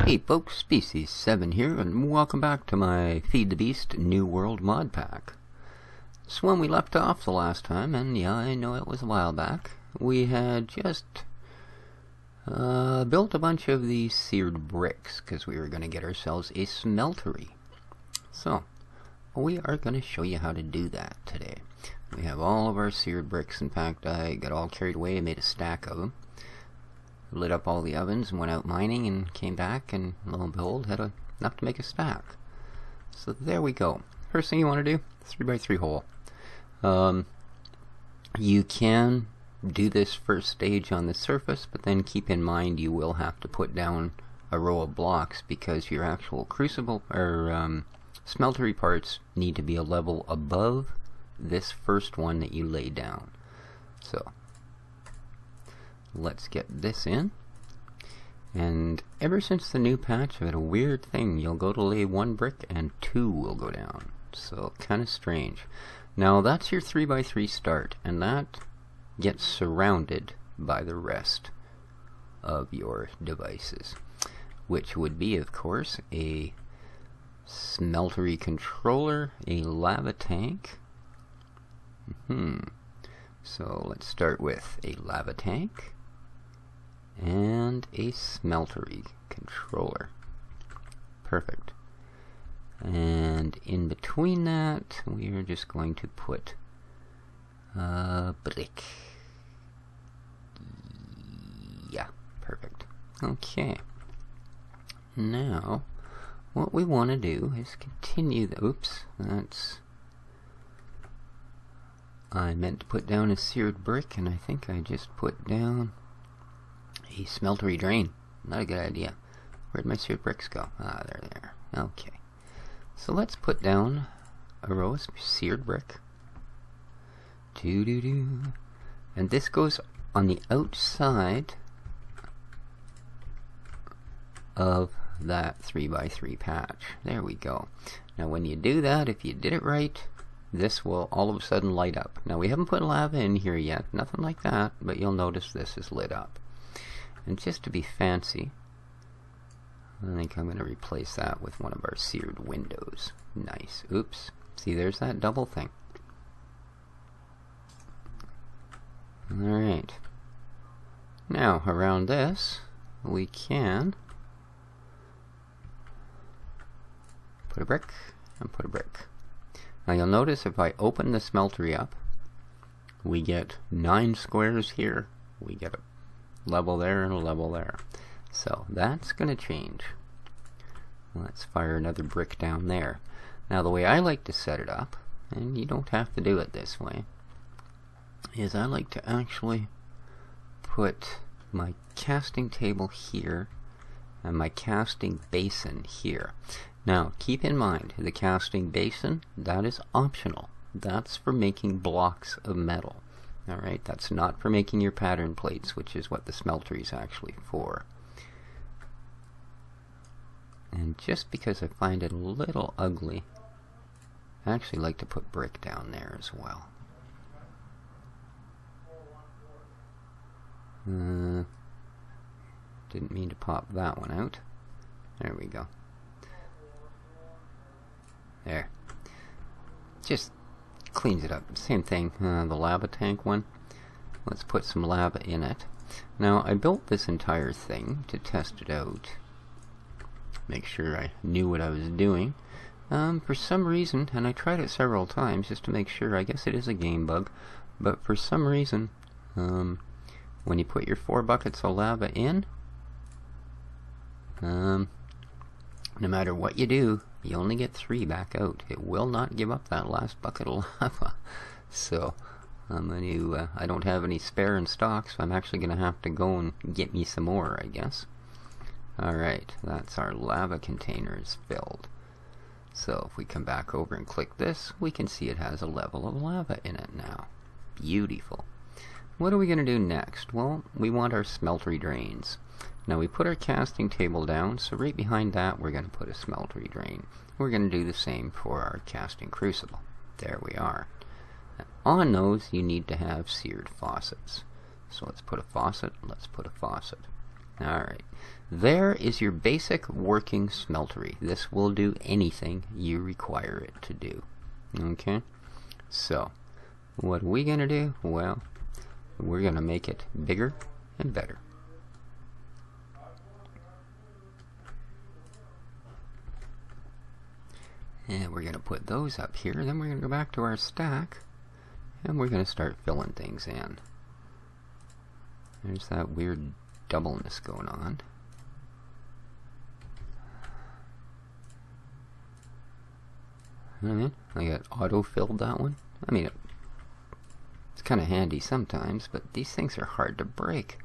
Hey folks, Species 7 here, and welcome back to my Feed the Beast New World mod pack. So when we left off the last time, and yeah, I know it was a while back, we had just built a bunch of these seared bricks, because we were going to get ourselves a smeltery. So, we are going to show you how to do that today. We have all of our seared bricks. In fact, I got all carried away and made a stack of them. Lit up all the ovens and went out mining and came back, and lo and behold, had enough to make a stack. So there we go. First thing you want to do, 3x3 hole. You can do this first stage on the surface, but then keep in mind you will have to put down a row of blocks because your actual crucible or smeltery parts need to be a level above this first one that you lay down. So let's get this in. And ever since the new patch, I've had a weird thing. You'll go to lay one brick and two will go down. So kind of strange. Now that's your 3x3 start, and that gets surrounded by the rest of your devices, which would be, of course, a smeltery controller, a lava tank. So let's start with a lava tank and a smeltery controller. Perfect. And in between that, we are just going to put a brick. Yeah, perfect. Okay. Now, what we want to do is continue the... Oops, that's... I meant to put down a seared brick, and I think I just put down a smeltery drain. Not a good idea. Where'd my seared bricks go? Ah, there they are. Okay. So let's put down a row of seared brick. And this goes on the outside of that 3x3 patch. There we go. Now when you do that, if you did it right, this will all of a sudden light up. Now we haven't put lava in here yet, nothing like that, but you'll notice this is lit up. And just to be fancy, I think I'm going to replace that with one of our seared windows. Nice. Oops. See, there's that double thing. Alright. Now, around this, we can put a brick and put a brick. Now you'll notice if I open the smeltery up, we get 9 squares here. We get a level there and a level there. So that's going to change. Let's fire another brick down there. Now the way I like to set it up, and you don't have to do it this way, is I like to actually put my casting table here and my casting basin here. Now keep in mind, the casting basin, that is optional. That's for making blocks of metal. Alright, that's not for making your pattern plates, which is what the smeltery is actually for. And just because I find it a little ugly, I actually like to put brick down there as well. Didn't mean to pop that one out. There we go. There. Just cleans it up. Same thing, the lava tank one. Let's put some lava in it. Now, I built this entire thing to test it out. Make sure I knew what I was doing. For some reason, and I tried it several times just to make sure, I guess it is a game bug, but for some reason, when you put your 4 buckets of lava in, no matter what you do, you only get 3 back out. It will not give up that last bucket of lava. So I'm going to, I don't have any spare in stock, so I'm actually going to have to go and get me some more, I guess. Alright, that's our lava containers filled. So if we come back over and click this, we can see it has a level of lava in it now. Beautiful. What are we going to do next? Well, we want our smeltery drains. Now we put our casting table down, so right behind that we're going to put a smeltery drain. We're going to do the same for our casting crucible. There we are. Now, on those you need to have seared faucets. So let's put a faucet, let's put a faucet. Alright. There is your basic working smeltery. This will do anything you require it to do. Okay? So, what are we going to do? Well, we're going to make it bigger and better. And we're going to put those up here. Then we're going to go back to our stack. And we're going to start filling things in. There's that weird doubleness going on. I got auto-filled that one. I mean, it's kind of handy sometimes, but these things are hard to break.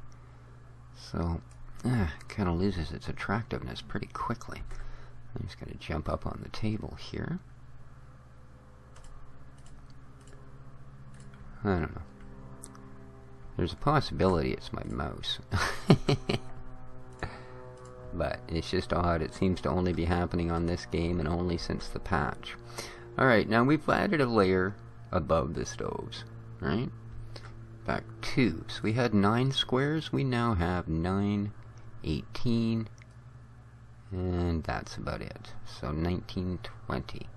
So, it kind of loses its attractiveness pretty quickly. I'm just going to jump up on the table here. I don't know. There's a possibility it's my mouse. But it's just odd. It seems to only be happening on this game and only since the patch. Alright, now we've added a layer above the stoves. Right? Back 2. So we had 9 squares. We now have 9, 18, and that's about it. So 19, 20.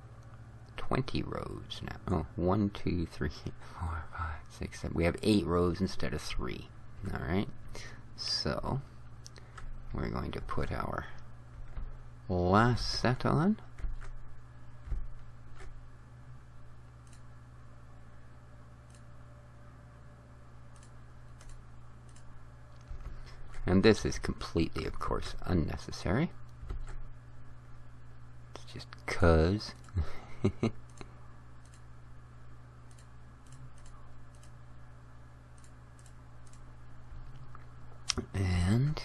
20 rows now. Oh, 1, 2, 3, 4, 5, 6, 7. We have 8 rows instead of 3. Alright. So, we're going to put our last set on. And this is completely, of course, unnecessary. It's just 'cause. And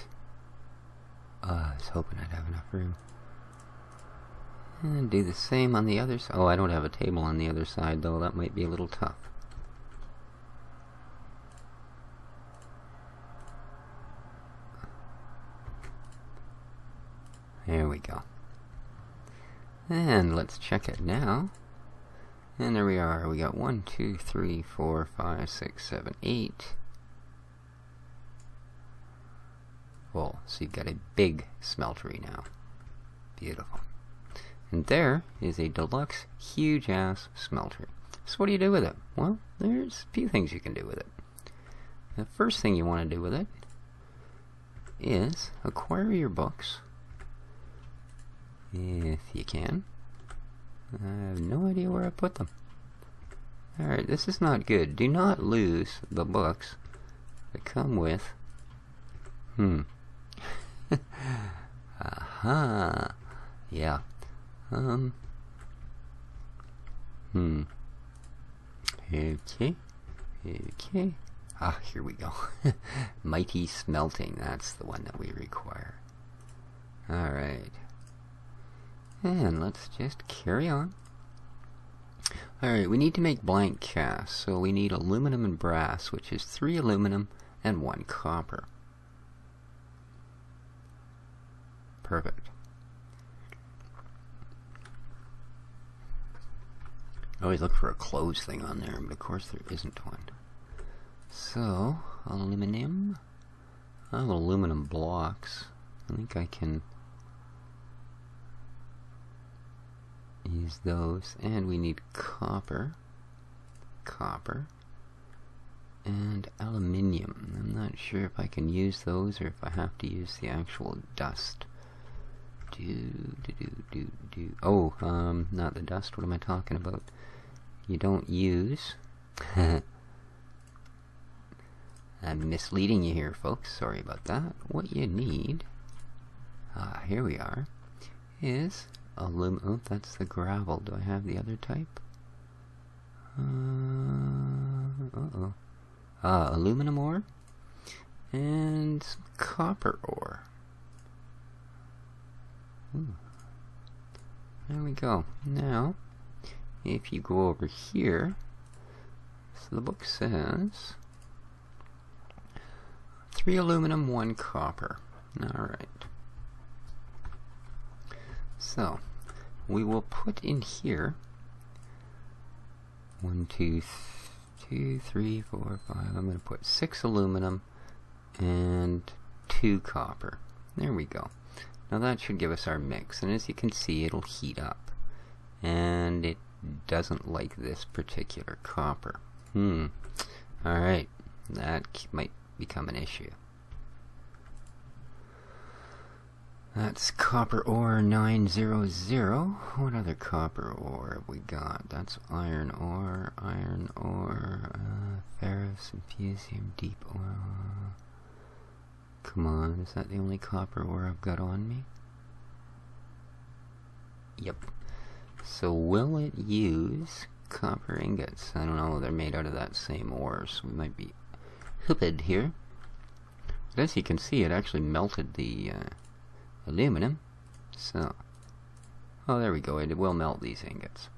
I was hoping I'd have enough room. And do the same on the other side. Oh, I don't have a table on the other side, though. That might be a little tough. There we go. And let's check it now. And there we are. We got 1, 2, 3, 4, 5, 6, 7, 8. Full. So you've got a big smeltery now. Beautiful. And there is a deluxe, huge-ass smeltery. So what do you do with it? Well, there's a few things you can do with it. The first thing you want to do with it is acquire your books. If you can. I have no idea where I put them. Alright, this is not good. Do not lose the books that come with... Aha! Yeah. Okay. Okay. Ah, here we go. Mighty Smelting. That's the one that we require. Alright. And let's just carry on. Alright, we need to make blank casts, so we need aluminum and brass, which is 3 aluminum and 1 copper. Perfect. I always look for a closed thing on there, but of course there isn't one. So, aluminum. I have aluminum blocks. I think I can use those. And we need copper. Copper. And aluminium. I'm not sure if I can use those or if I have to use the actual dust. Oh, not the dust. What am I talking about? You don't use... I'm misleading you here, folks. Sorry about that. What you need... here we are. Is aluminum... Oh, that's the gravel. Do I have the other type? Uh-oh. Aluminum ore. And some copper ore. Ooh. There we go. Now, if you go over here, so the book says 3 aluminum, 1 copper. Alright. So, we will put in here 1, 2, 3, 4, 5. I'm going to put 6 aluminum and 2 copper. There we go. Now that should give us our mix, and as you can see, it'll heat up. And it doesn't like this particular copper. Alright, that might become an issue. That's copper ore 900. What other copper ore have we got? That's iron ore, ferrous, symposium, deep ore. Come on, is that the only copper ore I've got on me? Yep. So will it use copper ingots? I don't know, they're made out of that same ore, so we might be hooped here. But as you can see, it actually melted the aluminum. So, oh, there we go, it will melt these ingots.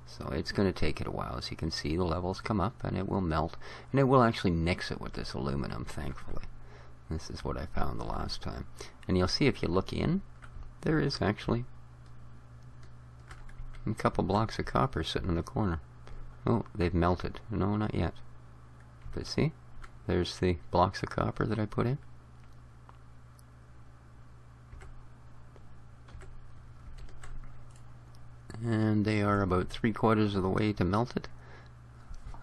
So it's going to take it a while. As you can see, the levels come up and it will melt, and it will actually mix it with this aluminum, thankfully. This is what I found the last time. And you'll see if you look in, there is actually a couple blocks of copper sitting in the corner. Oh, they've melted. No, not yet. But see, there's the blocks of copper that I put in. And they are about 3/4 of the way to melt it.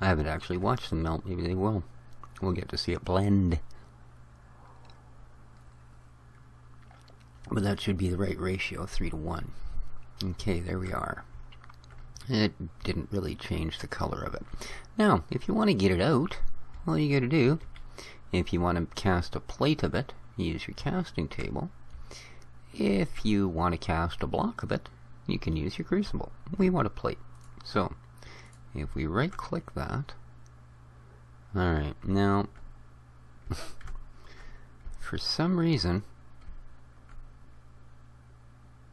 I haven't actually watched them melt. Maybe they will. We'll get to see it blend. But that should be the right ratio, 3:1. Okay, there we are. It didn't really change the color of it. Now, if you want to get it out, all you got to do, if you want to cast a plate of it, use your casting table. If you want to cast a block of it, you can use your crucible. We want a plate. So, if we right click that, alright, now, for some reason,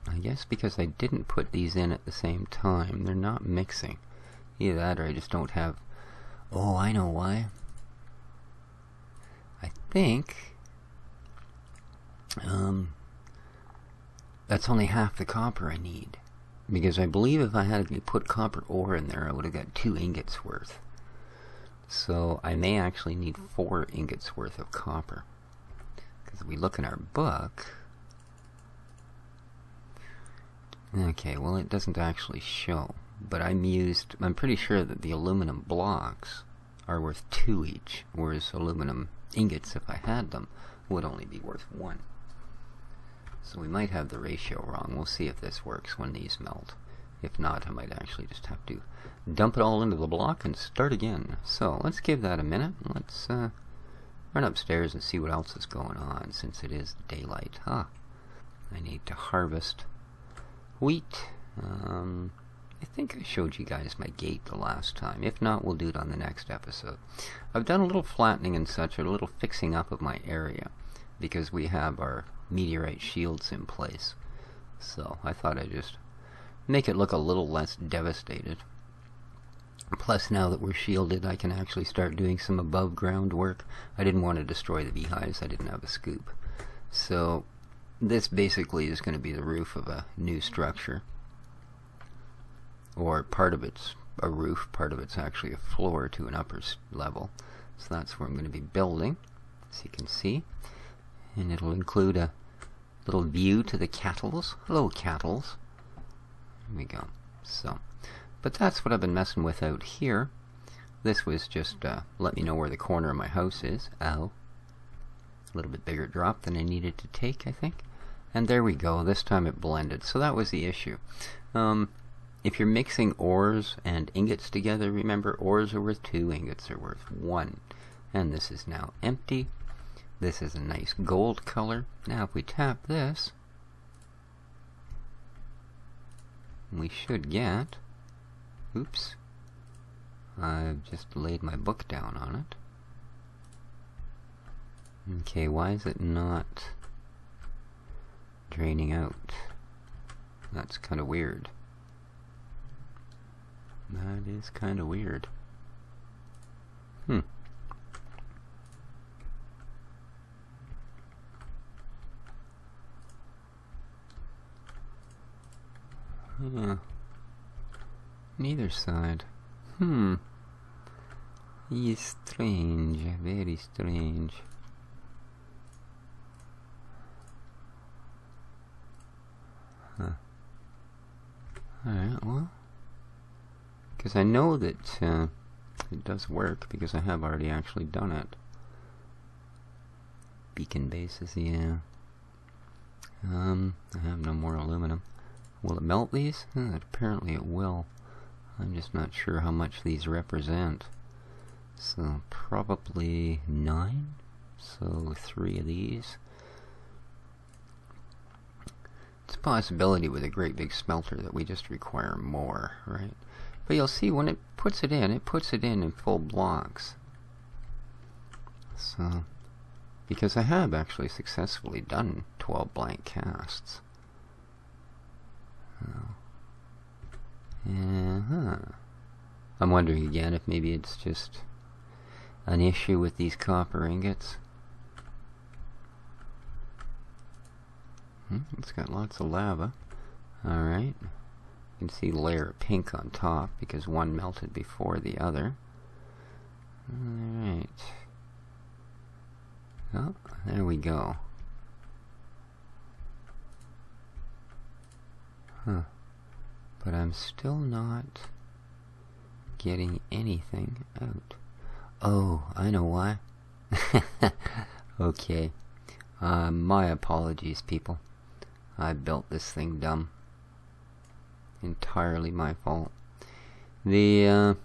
I guess because I didn't put these in at the same time, they're not mixing. Either that or I just don't have, oh, I know why. I think, that's only half the copper I need. Because I believe if I had put copper ore in there, I would have got 2 ingots worth. So I may actually need 4 ingots worth of copper. Because if we look in our book, okay, well it doesn't actually show. But I'm pretty sure that the aluminum blocks are worth 2 each, whereas aluminum ingots, if I had them, would only be worth 1. So we might have the ratio wrong. We'll see if this works when these melt. If not, I might actually just have to dump it all into the block and start again. So let's give that a minute. Let's run upstairs and see what else is going on, since it is daylight. I need to harvest wheat. I think I showed you guys my gate the last time. If not, we'll do it on the next episode. I've done a little flattening and such, or a little fixing up of my area, because we have our meteorite shields in place. So I thought I'd just make it look a little less devastated. Plus, now that we're shielded, I can actually start doing some above ground work. I didn't want to destroy the beehives. I didn't have a scoop. So this basically is going to be the roof of a new structure. Or part of it's a roof, part of it's actually a floor to an upper level. So that's where I'm going to be building, as you can see. And it'll include a little view to the cattles. Hello, cattles. There we go. So, but that's what I've been messing with out here. This was just let me know where the corner of my house is. Ow. A little bit bigger drop than I needed to take, I think. And there we go. This time it blended. So that was the issue. If you're mixing ores and ingots together, remember, ores are worth 2, ingots are worth 1. And this is now empty. This is a nice gold color. Now if we tap this, we should get, oops, I've just laid my book down on it. Okay, why is it not draining out? That's kind of weird. That is kind of weird. Yeah. Neither side. It's strange, very strange. Huh. Alright, well, because I know that it does work, because I have already actually done it. Beacon bases, yeah. I have no more aluminum. Will it melt these? Apparently it will. I'm just not sure how much these represent. So probably 9. So 3 of these. It's a possibility with a great big smelter that we just require more, right? But you'll see when it puts it in full blocks. So, because I have actually successfully done 12 blank casts. I'm wondering again if maybe it's just an issue with these copper ingots. It's got lots of lava. Alright. You can see the layer of pink on top because one melted before the other. Alright. Oh, there we go. Huh. But I'm still not getting anything out. Oh, I know why. Okay. My apologies, people. I built this thing dumb. Entirely my fault. The,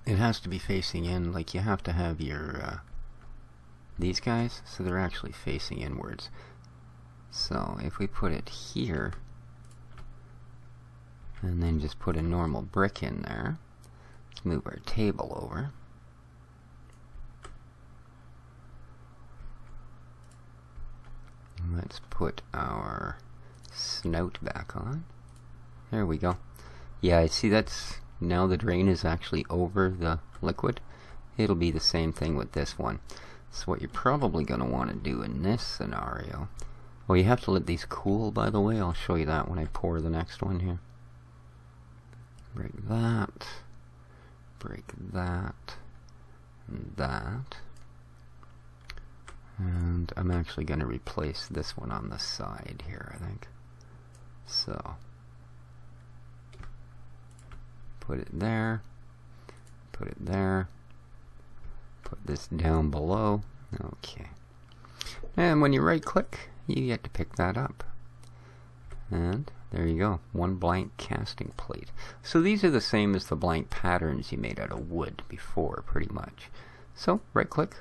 it has to be facing in, like you have to have your, these guys, so they're actually facing inwards. So if we put it here, and then just put a normal brick in there, let's move our table over. Let's put our snout back on. There we go. Yeah, I see that's, now the drain is actually over the liquid. It'll be the same thing with this one. So what you're probably going to want to do in this scenario, well, you have to let these cool, by the way. I'll show you that when I pour the next one here. Break that, and that. And I'm actually going to replace this one on the side here, I think. So, put it there, put it there, put this down below. Okay. And when you right click, you get to pick that up. And there you go, one blank casting plate. So these are the same as the blank patterns you made out of wood before, pretty much. So, right click.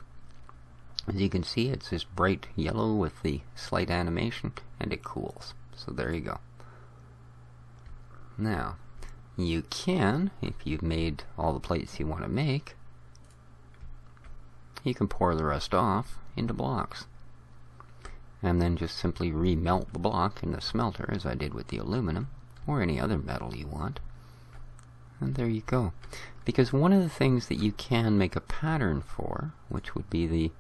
As you can see, it's this bright yellow with the slight animation, and it cools. So there you go. Now, you can, if you've made all the plates you want to make, you can pour the rest off into blocks. And then just simply remelt the block in the smelter, as I did with the aluminum, or any other metal you want. And there you go. Because one of the things that you can make a pattern for, which would be the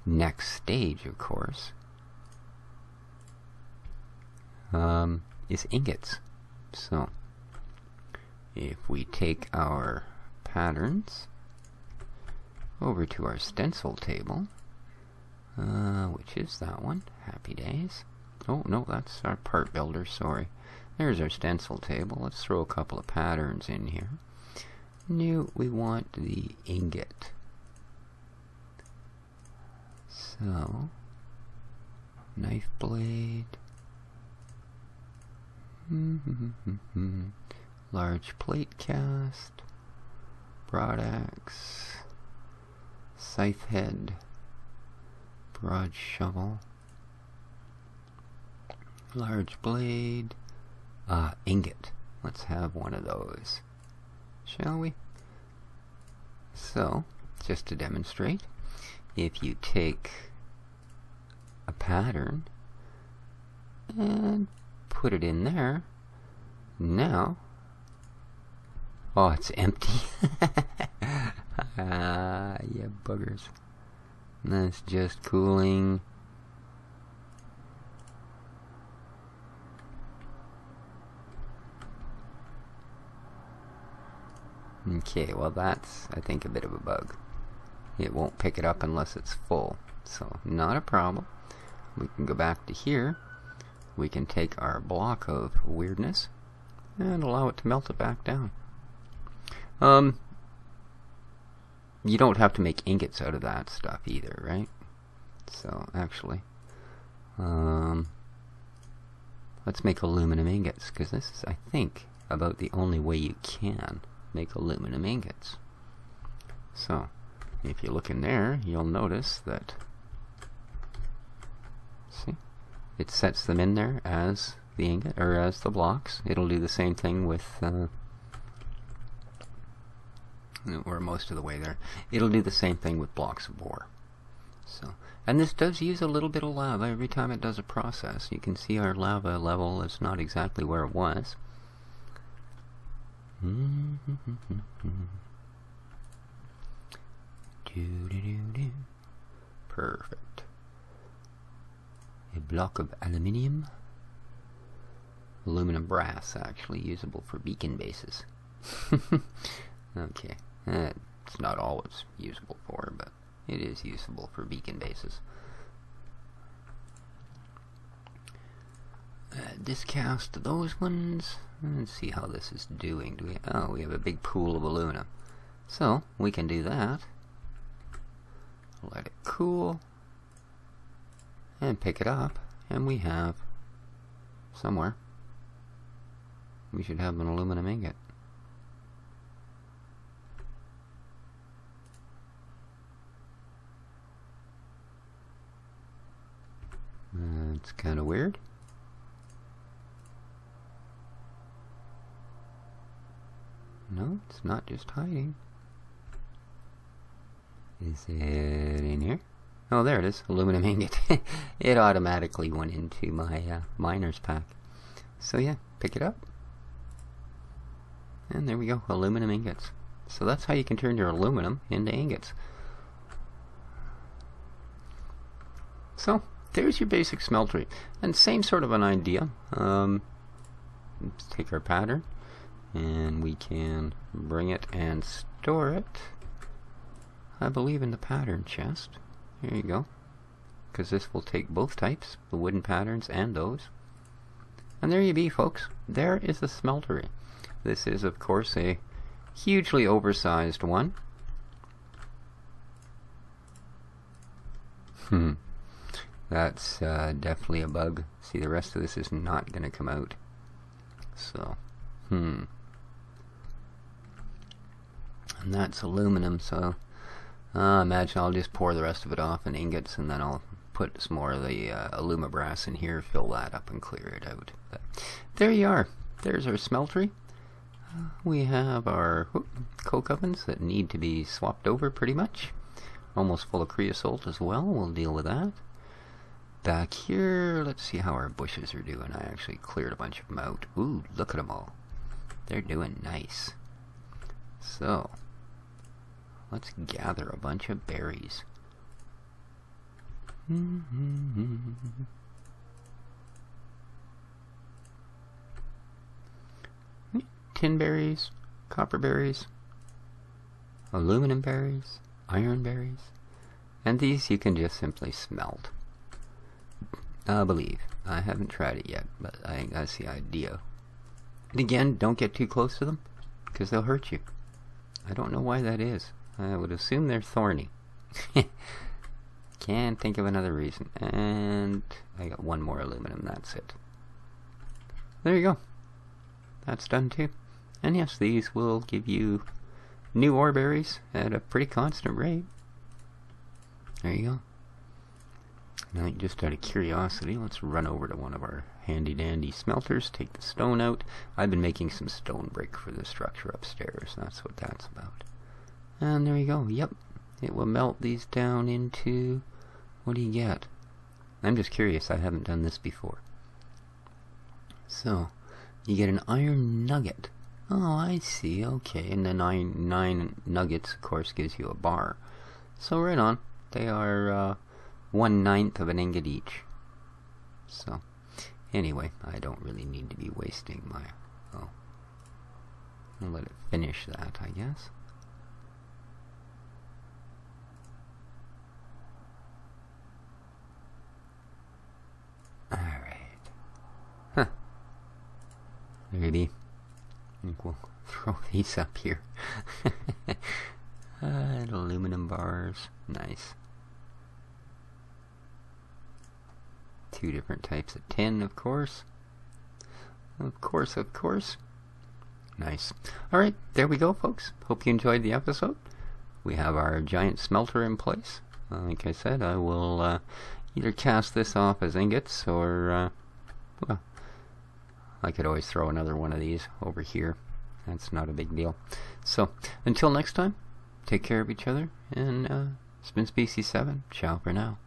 next stage, of course, is ingots. So, if we take our patterns over to our stencil table, which is that one, Happy Days. Oh, no, that's our part builder, sorry. There's our stencil table. Let's throw a couple of patterns in here. Now, we want the ingot. So, knife blade, large plate cast, broad axe, scythe head, broad shovel, large blade, ingot. Let's have one of those, shall we? So, just to demonstrate, if you take a pattern and put it in there, now, oh, it's empty. Yeah, buggers. That's just cooling. Okay, well that's, I think, a bit of a bug. It won't pick it up unless it's full. So, not a problem. We can go back to here. We can take our block of weirdness and allow it to melt it back down. You don't have to make ingots out of that stuff either, right? So, actually, let's make aluminum ingots, because this is, I think, about the only way you can make aluminum ingots. So, if you look in there, you'll notice that, see, it sets them in there as the ingot, or as the blocks. It'll do the same thing with, we're most of the way there. It'll do the same thing with blocks of ore. So, and this does use a little bit of lava every time it does a process. You can see our lava level is not exactly where it was. Perfect. A block of aluminium. Aluminum brass, actually usable for beacon bases. Okay, it's not always usable for, but it is usable for beacon bases. Discast those ones. Let's see how this is doing. Do we? Oh, we have a big pool of aluminum. So we can do that. Let it cool. And pick it up. And we have somewhere. We should have an aluminum ingot. It's kind of weird. No, it's not just hiding. Is it in here? Oh, there it is. Aluminum ingot. It automatically went into my miner's pack. So yeah, pick it up. And there we go. Aluminum ingots. So that's how you can turn your aluminum into ingots. So there's your basic smeltery. And same sort of an idea. Let's take our pattern. And we can bring it and store it, I believe, in the pattern chest. There you go. Because this will take both types, the wooden patterns and those. And there you be, folks. There is the smeltery. This is, of course, a hugely oversized one. That's definitely a bug. See, the rest of this is not going to come out. So, And that's aluminum, so imagine I'll just pour the rest of it off in ingots, and then I'll put some more of the alumibrass in here, fill that up, and clear it out. But there you are. There's our smeltery. We have our coke ovens that need to be swapped over pretty much. Almost full of creosote as well. We'll deal with that. Back here, let's see how our bushes are doing. I actually cleared a bunch of them out. Ooh, look at them all. They're doing nice. So, let's gather a bunch of berries. Tin berries, copper berries, aluminum berries, iron berries, and these you can just simply smelt. I believe. I haven't tried it yet, but I think that's the idea. And again, don't get too close to them, because they'll hurt you. I don't know why that is. I would assume they're thorny. Can't think of another reason. And I got one more aluminum, that's it. There you go. That's done too. And yes, these will give you new ore berries at a pretty constant rate. There you go. Now, just out of curiosity, let's run over to one of our handy dandy smelters, take the stone out. I've been making some stone brick for the structure upstairs. That's what that's about. And there you go. Yep. It will melt these down into... What do you get? I'm just curious. I haven't done this before. So, you get an iron nugget. Oh, I see. Okay. And then 9 nuggets, of course, gives you a bar. So, right on. They are 1/9 of an ingot each. So, anyway, I don't really need to be wasting my... Oh. I'll let it finish that, I guess. Alright. Huh. Maybe. I think we'll throw these up here. Aluminum bars. Nice. 2 different types of tin, of course. Of course, of course. Nice. Alright, there we go, folks. Hope you enjoyed the episode. We have our giant smelter in place. Like I said, I will either cast this off as ingots, or, well, I could always throw another one of these over here. That's not a big deal. So, until next time, take care of each other, and Spin Species 7, ciao for now.